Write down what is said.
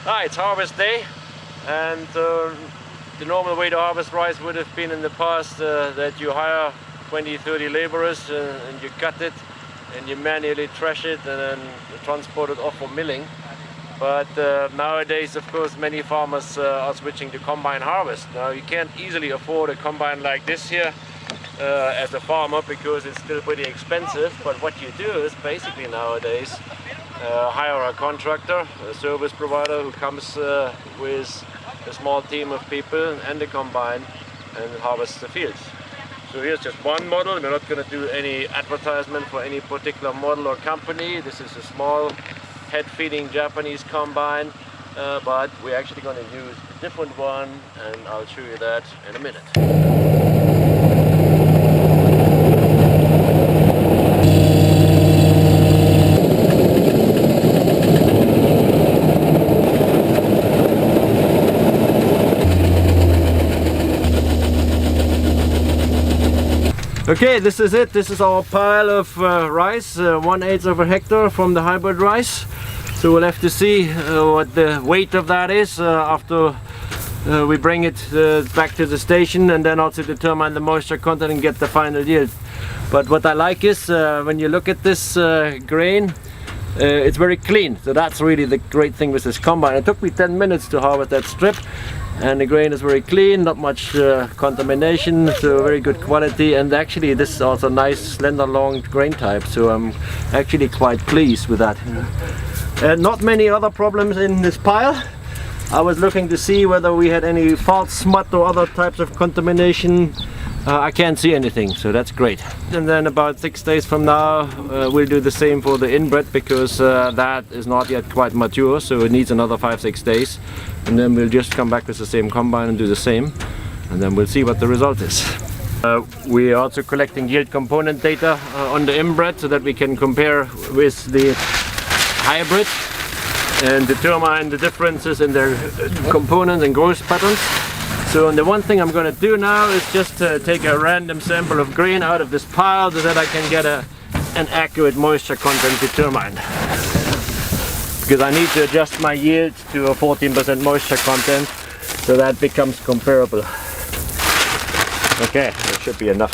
Hi, it's harvest day, and the normal way to harvest rice would have been in the past that you hire 20-30 laborers and you cut it and you manually thresh it and then transport it off for milling. But nowadays, of course, many farmers are switching to combine harvest. Now, you can't easily afford a combine like this here as a farmer because it's still pretty expensive. But what you do is basically nowadays hire a contractor, a service provider who comes with a small team of people and a combine and harvests the fields. So here's just one model. We're not going to do any advertisement for any particular model or company. This is a small head-feeding Japanese combine, but we're actually going to use a different one, and I'll show you that in a minute. Okay, this is it. This is our pile of rice, 1/8 of a hectare from the hybrid rice. So we'll have to see what the weight of that is after we bring it back to the station, and then also determine the moisture content and get the final yield. But what I like is when you look at this grain, it's very clean. So that's really the great thing with this combine. It took me 10 minutes to harvest that strip, and the grain is very clean, not much contamination, so very good quality. And actually this is also nice slender long grain type, so I'm actually quite pleased with that. Not many other problems in this pile. I was looking to see whether we had any false smut or other types of contamination. I can't see anything, so that's great. And then about 6 days from now we'll do the same for the inbred, because that is not yet quite mature, so it needs another 5-6 days. And then we'll just come back with the same combine and do the same, and then we'll see what the result is. We are also collecting yield component data on the inbred so that we can compare with the hybrid and determine the differences in their components and growth patterns. So the one thing I'm going to do now is just take a random sample of grain out of this pile so that I can get an accurate moisture content determined. Because I need to adjust my yield to a 14% moisture content so that becomes comparable. Okay, that should be enough.